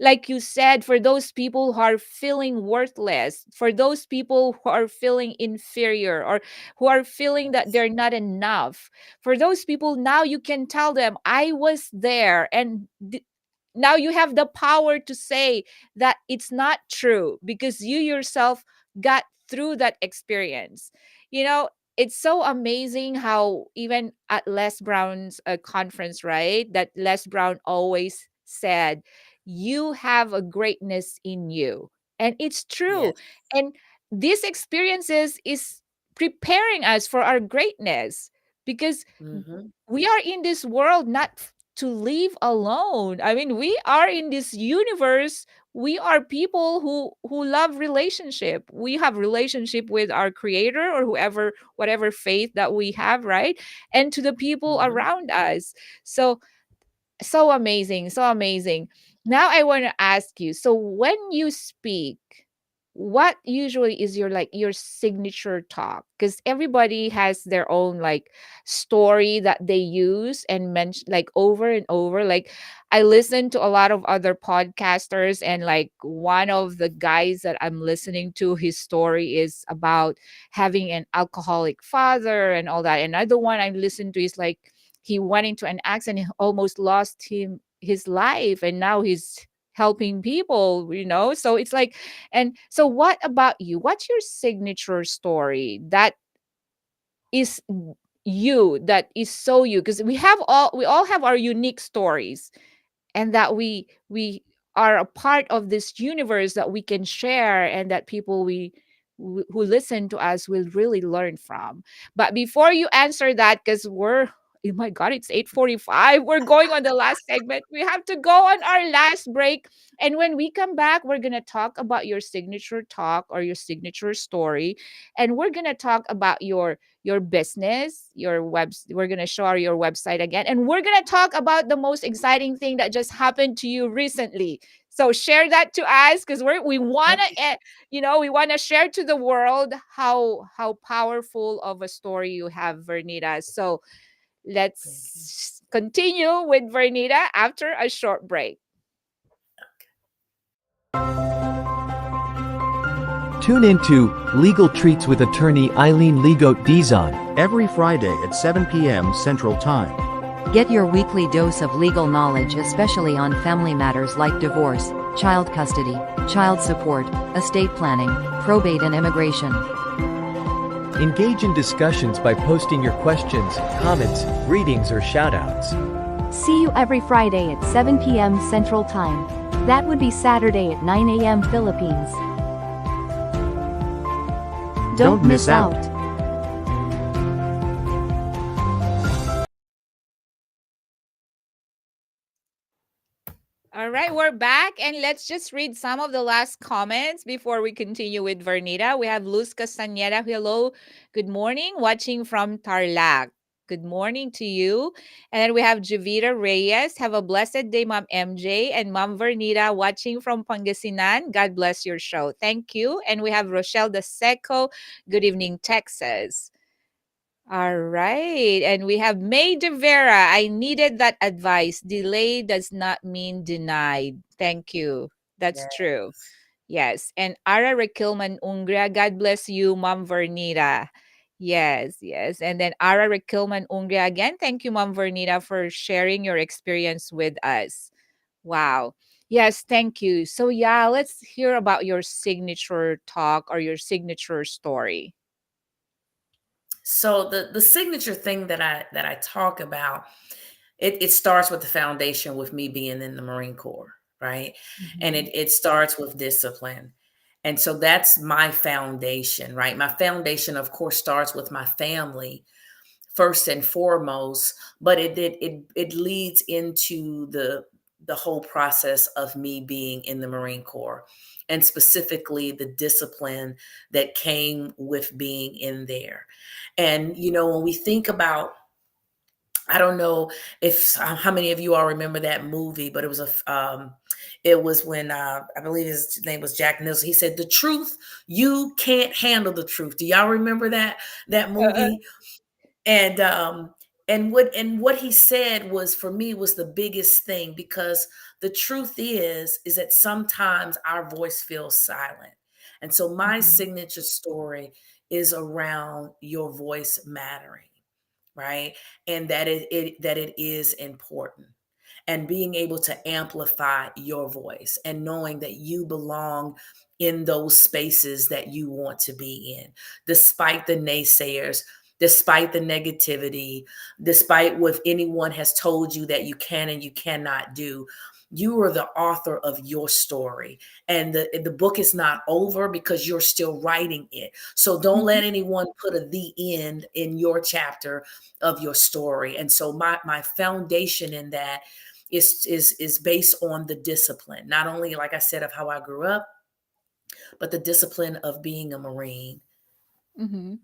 like you said, for those people who are feeling worthless, for those people who are feeling inferior or who are feeling that Yes. they're not enough. For those people, now you can tell them, I was there, and now you have the power to say that it's not true because you yourself got through that experience. You know, it's so amazing how even at Les Brown's conference, right? That Les Brown always said, you have a greatness in you. And it's true. Yes. And these experiences is preparing us for our greatness because Hmm. we are in this world not to live alone. I mean, we are in this universe. We are people who love relationship. We have relationship with our creator or whoever, whatever faith that we have, right? And to the people Hmm. around us. So so amazing, so amazing. Now I want to ask you, so when you speak, what usually is your like your signature talk? Because everybody has their own like story that they use and mention like over and over. Like I listen to a lot of other podcasters, and like one of the guys that I'm listening to, his story is about having an alcoholic father and all that. Another one I listened to is like he went into an accident, he almost lost his life, and now he's helping people, so it's like, and so what about you? What's your signature story that is you, that is so you? Because we all have our unique stories, and that we are a part of this universe that we can share, and that people who listen to us will really learn from. But before you answer that, because oh my god, it's 8:45, we're going on the last segment, we have to go on our last break. And when we come back, we're going to talk about your signature talk or your signature story, and we're going to talk about your business, we're going to show your website again, and we're going to talk about the most exciting thing that just happened to you recently. So share that to us, because we want to, we want to share to the world how powerful of a story you have, Vernita. So Thank you. let's continue with Vernita after a short break. Tune into Legal Treats with attorney Eileen Ligote Dizon every Friday at 7 p.m. Central Time. Get your weekly dose of legal knowledge, especially on family matters like divorce, child custody, child support, estate planning, probate, and immigration. Engage in discussions by posting your questions, comments, greetings, or shoutouts. See you every Friday at 7 p.m. Central Time. That would be Saturday at 9 a.m. Philippines. Don't miss out. All right, we're back, and let's just read some of the last comments before we continue with Vernita. We have Luz Castañeda. Hello, good morning, watching from Tarlac. Good morning to you. And then we have Javita Reyes. Have a blessed day, Mom MJ, and Mom Vernita, watching from Pangasinan. God bless your show. Thank you. And we have Rochelle De Seco. Good evening, Texas. All right. And we have May de Vera. I needed that advice. Delay does not mean denied. Thank you. That's true. Yes. Yes. And Ara Rekilman Ungria. God bless you, Mom Vernita. Yes, yes. And then Ara Rekilman Ungria again. Thank you, Mom Vernita, for sharing your experience with us. Wow. Yes, thank you. So yeah, let's hear about your signature talk or your signature story. So the signature thing that I talk about, it starts with the foundation with me being in the Marine Corps, right? And Mhm. it starts with discipline. And so that's my foundation, right? My foundation, of course, starts with my family first and foremost, but it leads into the whole process of me being in the Marine Corps, and specifically the discipline that came with being in there. And when we think about, I don't know if how many of you all remember that movie, but it was when I believe his name was Jack Nicholson. He said, "The truth, you can't handle the truth." Do y'all remember that Uh-uh. movie? And what he said was, for me, was the biggest thing, because the truth is that sometimes our voice feels silent. And so my Mhm. signature story is around your voice mattering, right? And that it is important, and being able to amplify your voice, and knowing that you belong in those spaces that you want to be in, despite the naysayers, despite the negativity, despite what anyone has told you that you can and you cannot do. You are the author of your story, and the book is not over because you're still writing it. So don't Mhm. let anyone put a the end in your chapter of your story. And so my foundation in that is based on the discipline, not only, like I said, of how I grew up, but the discipline of being a Marine. Mhm.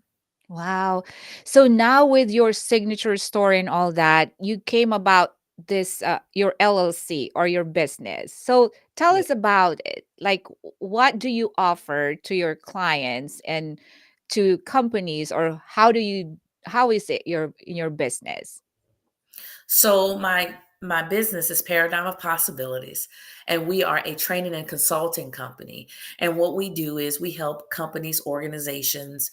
Wow. So now with your signature story and all that, you came about this your LLC or your business. So tell Yeah. us about it. Like what do you offer to your clients and to companies, or how is it your in your business? So my business is Paradigm of Possibilities, and we are a training and consulting company. And what we do is we help companies, organizations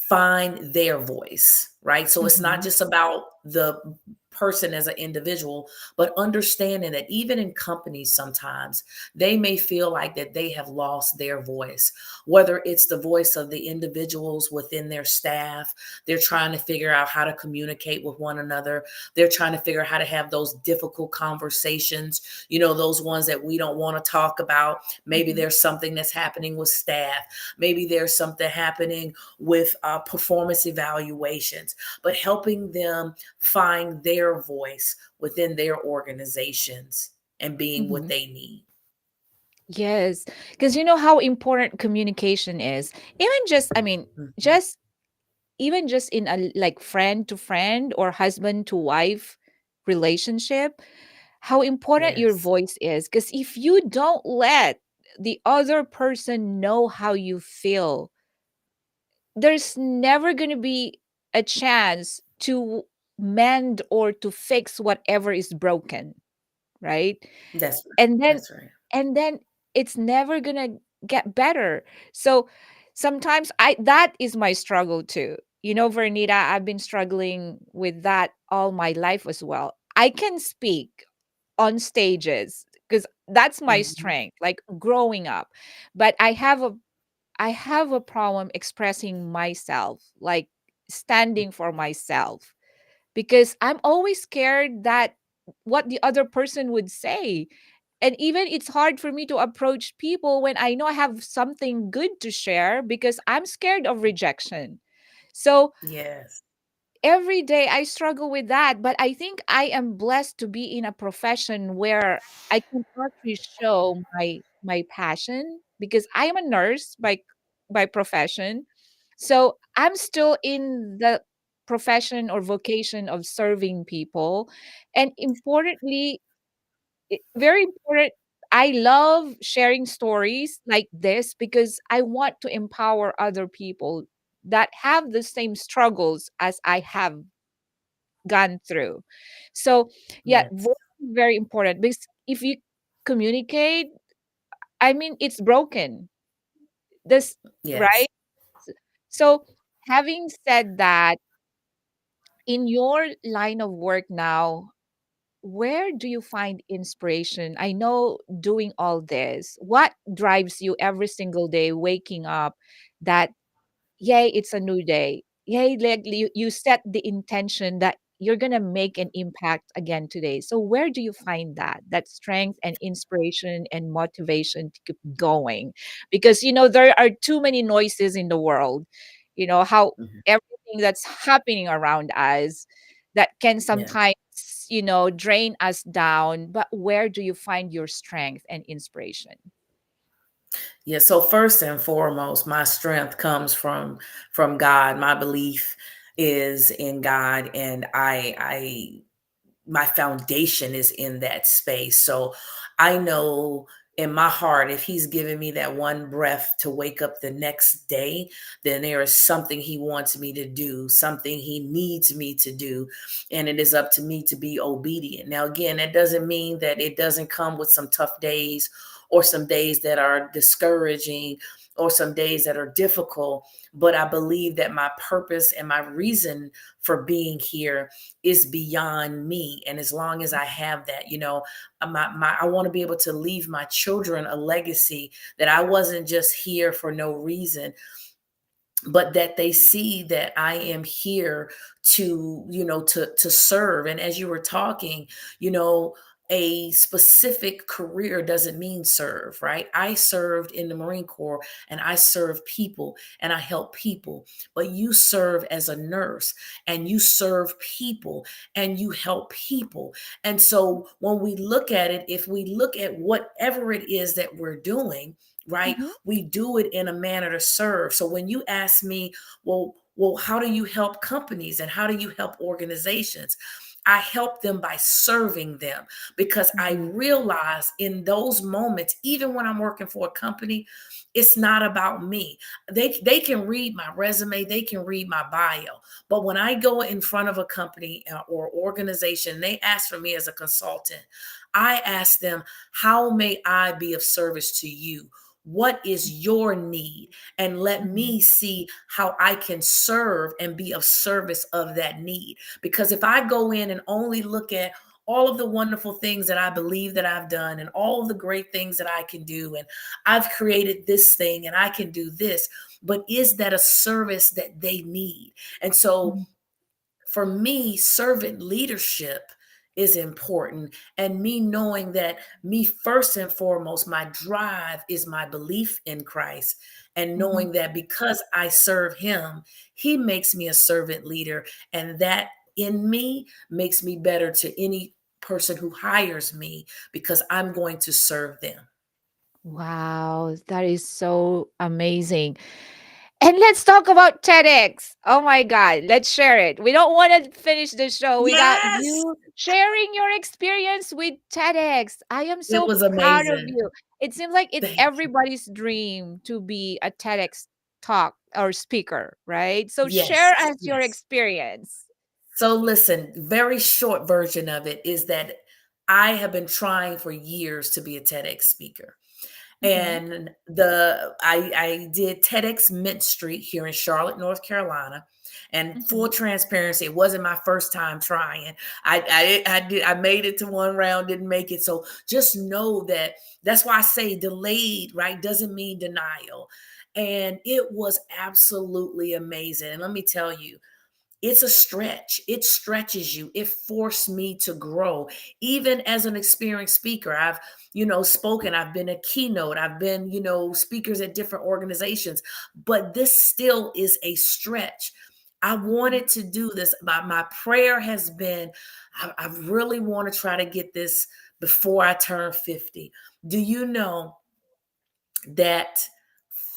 find their voice, right? So it's not Mhm. just about the person as an individual, but understanding that even in companies sometimes they may feel like that they have lost their voice, whether it's the voice of the individuals within their staff. They're trying to figure out how to communicate with one another. They're trying to figure out how to have those difficult conversations, those ones that we don't want to talk about. Maybe Mhm. there's something that's happening with staff. Maybe there's something happening with performance evaluations, but helping them find their voice within their organizations and being what Mhm. they need. Yes, because you know how important communication is. Even just, I mean, Mhm. just even just in a like friend to friend or husband to wife relationship, how important your Yes, voice is. Because if you don't let the other person know how you feel, there's never going to be a chance to mend or to fix whatever is broken, right? that's right. and then That's right. and then it's never gonna get better. So sometimes I that is my struggle too. Vernita, I've been struggling with that all my life as well. I can speak on stages because that's my Mhm. strength, like growing up. But I have a problem expressing myself, like standing for myself, because I'm always scared that what the other person would say. And even it's hard for me to approach people when I know I have something good to share because I'm scared of rejection. So Yes. every day I struggle with that, but I think I am blessed to be in a profession where I can actually show my passion because I am a nurse by profession. So I'm still in the profession or vocation of serving people. And importantly, very important, I love sharing stories like this because I want to empower other people that have the same struggles as I have gone through. So yeah, Yes. voice is very important because if you communicate, I mean, it's broken, this, Yes. right? So having said that, in your line of work now, where do you find inspiration? I know doing all this, what drives you every single day waking up that, yay, it's a new day. Yay, like you set the intention that you're going to make an impact again today. So where do you find that strength and inspiration and motivation to keep going? Because there are too many noises in the world. How Mhm. everything that's happening around us that can Yes. sometimes drain us down, but where do you find your strength and inspiration? Yeah. So first and foremost, my strength comes from God. My belief is in God, and I my foundation is in that space. So I know in my heart, if he's given me that one breath to wake up the next day, then there is something he wants me to do, something he needs me to do. And it is up to me to be obedient. Now, again, that doesn't mean that it doesn't come with some tough days or some days that are discouraging or some days that are difficult. But I believe that my purpose and my reason for being here is beyond me. And as long as I have that, I want to be able to leave my children a legacy that I wasn't just here for no reason, but that they see that I am here to serve. And as you were talking, you know, a specific career doesn't mean serve, right? I served in the Marine Corps and I serve people and I help people, but you serve as a nurse and you serve people and you help people. And so when we look at it, if we look at whatever it is that we're doing, right, Mhm. we do it in a manner to serve. So when you ask me, well, how do you help companies and how do you help organizations? I help them by serving them because I Mhm. realize in those moments, even when I'm working for a company, it's not about me. They can read my resume, they can read my bio, but when I go in front of a company or organization, they ask for me as a consultant. I ask them, how may I be of service to you? what is your need, and let Mhm. me see how I can serve and be of service of that need. Because if I go in and only look at all of the wonderful things that I believe that I've done and all of the great things that I can do, and I've created this thing and I can do this, but is that a service that they need? And so Mhm. for me, servant leadership is important. And me knowing that me, first and foremost, my drive is my belief in Christ. And Mhm. knowing that because I serve him, he makes me a servant leader. And that in me makes me better to any person who hires me because I'm going to serve them. Wow, that is so amazing. And let's talk about TEDx. Oh my God, let's share it. We don't want to finish the show without Yes, you sharing your experience with TEDx. I am it so was proud of amazing. you. It seems like it's Thank you. everybody's dream to be a TEDx talk or speaker, right? So Yes, share us your yes. experience. So listen, very short version of it is that I have been trying for years to be a TEDx speaker. Mhm, And I did TEDx Mint Street here in Charlotte, North Carolina. And full mhm. transparency, it wasn't my first time trying. I made it to one round, didn't make it. So just know that that's why I say delayed, right? Doesn't mean denial. And it was absolutely amazing. And let me tell you, it's a stretch. It stretches you. It forced me to grow. Even as an experienced speaker, I've, spoken, I've been a keynote, I've been, speakers at different organizations, but this still is a stretch. I Mhm. wanted to do this. My prayer has been, I really want to try to get this before I turn 50. Do you know that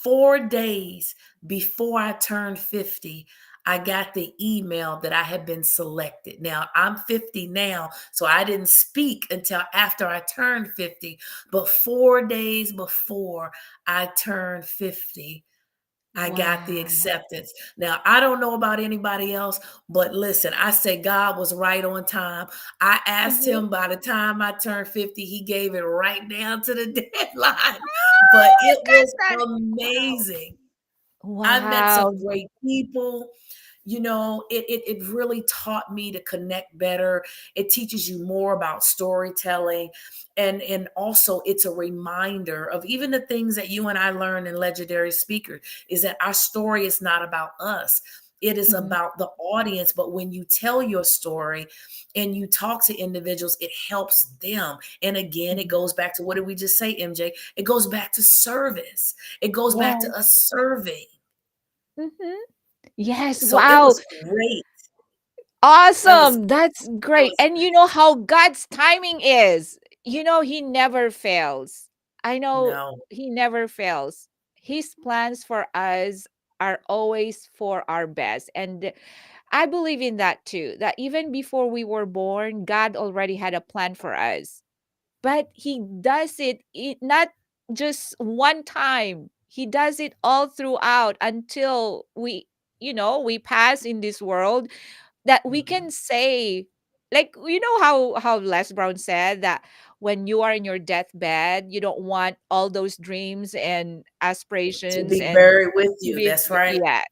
4 days before I turned 50, I got the email that I had been selected. Now, I'm 50 now, so I didn't speak until after I turned 50. But 4 days before I turned 50, I got the Wow. acceptance. Now, I don't know about anybody else, but listen, I say God was right on time. I asked Mhm. him by the time I turned 50, he gave it right down to the deadline. But Oh, I it got was that. Wow. amazing. I met Wow. some great people. It really taught me to connect better. It teaches you more about storytelling. And also it's a reminder of even the things that you and I learned in Legendary Speaker is that our story is not about us. It is Mhm, about the audience. But when you tell your story and you talk to individuals, it helps them. And again, it mhm. goes back to what did we just say, MJ? It goes back to service. It goes back to Yes. us serving. Mhm. Yes, So it wow. was great. It was Awesome. That's it great. was And you know how God's timing is. He never fails. I know no. he never fails. His plans for us are always for our best. And I believe in that too, that even before we were born, God already had a plan for us. But he does it not just one time. He does it all throughout until we pass in this world, that we Mhm. can say, like, how Les Brown said that when you are in your deathbed, you don't want all those dreams and To aspirations be and buried with to you. be That's right. yeah.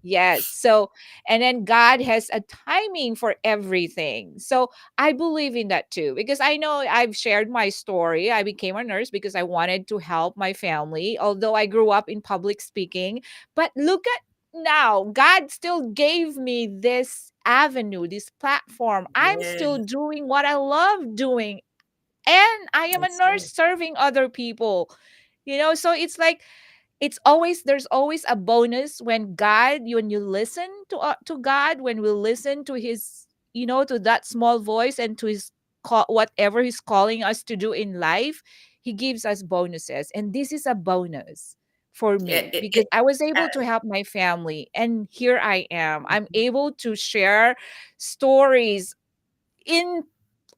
Yes. So, and then God has a timing for everything. So, I believe in that too, because I know I've shared my story. I became a nurse because I wanted to help my family, although I grew up in public speaking. But look at now, God still gave me this avenue, this platform. I'm still Yes. doing what I love doing. And I am a That's nurse right. serving other people. So it's like there's always a bonus when you listen to God, when we listen to his, to that small voice and to his whatever he's calling us to do in life. He gives us bonuses, and this is a bonus for It, me it, because it, I was able uh, to help my family, and here I am. I'm able to share stories in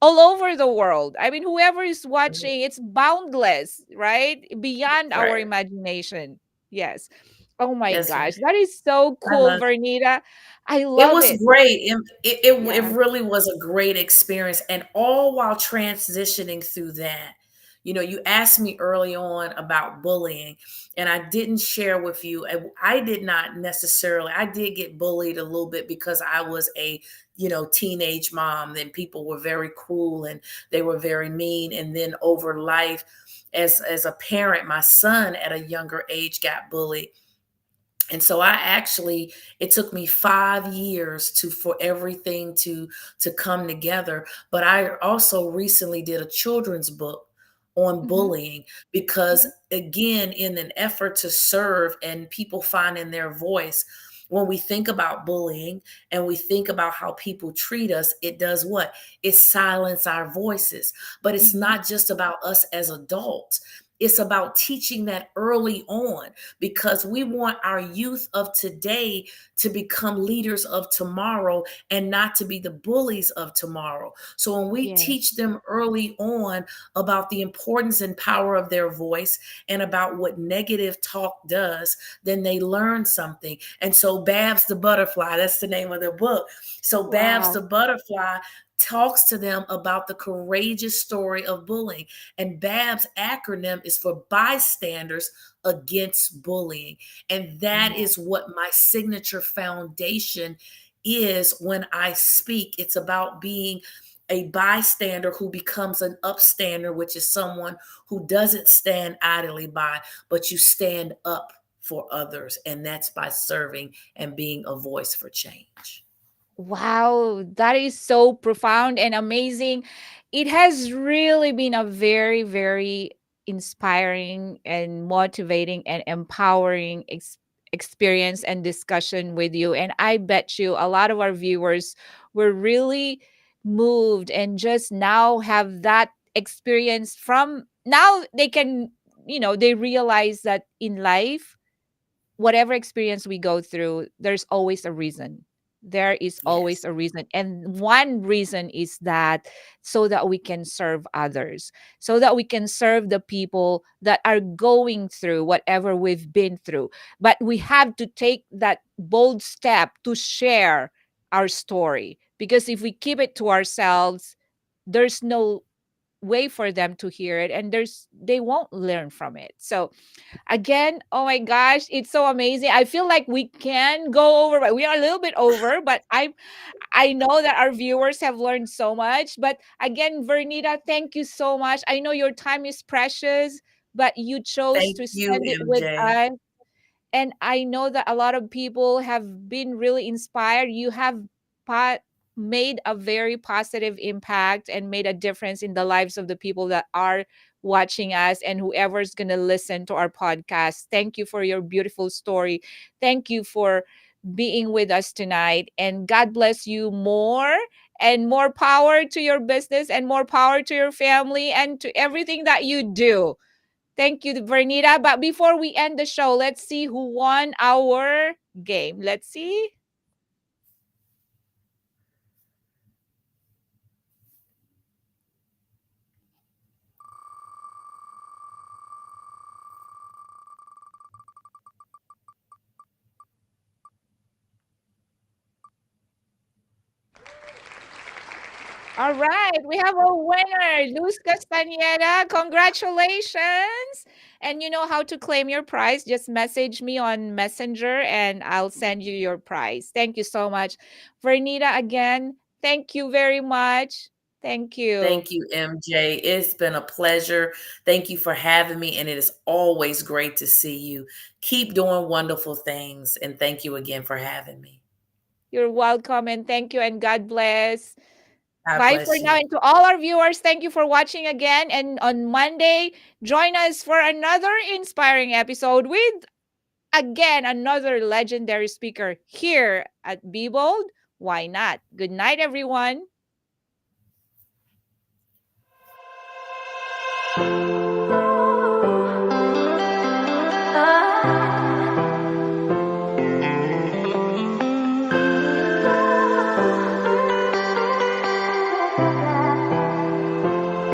all over the world. I mean, whoever is watching, it's boundless, right? Beyond that's our right. imagination. Yes. Oh my That's right. gosh, that is so I cool, love Vernita. I it love was it. great. It Yeah. really was a great experience. And all while transitioning through that, You asked me early on about bullying, and I didn't share with you. I did not necessarily, I did get bullied a little bit because I was a, teenage mom. Then people were very cruel and they were very mean. And then over life, as a parent, my son at a younger age got bullied. And so I actually, it took me 5 years for everything to come together. But I also recently did a children's book on Mhm, bullying because, mhm. again, in an effort to serve and people finding their voice, when we think about bullying and we think about how people treat us, it does what? It silence our voices. But it's Mhm. not just about us as adults. It's about teaching that early on, because we want our youth of today to become leaders of tomorrow and not to be the bullies of tomorrow. So when we Yes. teach them early on about the importance and power of their voice and about what negative talk does, then they learn something. And so Babs the Butterfly, that's the name of the book. So Babs the Wow. Butterfly talks to them about the courageous story of bullying. And BAB's acronym is for Bystanders Against Bullying. And that Yeah. is what my signature foundation is when I speak. It's about being a bystander who becomes an upstander, which is someone who doesn't stand idly by, but you stand up for others. And that's by serving and being a voice for change. Wow, that is so profound and amazing. It has really been a very, very inspiring and motivating and empowering experience and discussion with you. And I bet you a lot of our viewers were really moved and just now have that experience from now they can, they realize that in life whatever experience we go through, there's always a reason. There is Yes. always a reason. And one reason is that so that we can serve others, so that we can serve the people that are going through whatever we've been through. But we have to take that bold step to share our story. Because if we keep it to ourselves, there's no way for them to hear it and they won't learn from it. So again, oh my gosh, it's so amazing. I feel like we can go over, but we are a little bit over, but I know that our viewers have learned so much. But again, Vernita, thank you so much. I know your time is precious, but you chose Thank to you, spend it with MJ. us. And I know that a lot of people have been really inspired. You have po- made a very positive impact and made a difference in the lives of the people that are watching us and whoever's going to listen to our podcast. Thank you for your beautiful story. Thank you for being with us tonight. And God bless you more and more power to your business and more power to your family and to everything that you do. Thank you, Vernita. But before we end the show, let's see who won our game. Let's see. All right, we have a winner, Luz Castañeda. Congratulations. And you know how to claim your prize. Just message me on Messenger and I'll send you your prize. Thank you so much. Vernita, again, thank you very much. Thank you. Thank you, MJ. It's been a pleasure. Thank you for having me. And it is always great to see you. Keep doing wonderful things. And thank you again for having me. You're welcome and thank you and God bless. God Bye for bless now. you. And to all our viewers, thank you for watching again. And on Monday, join us for another inspiring episode with, again, another legendary speaker here at Be Bold. Why not? Good night, everyone.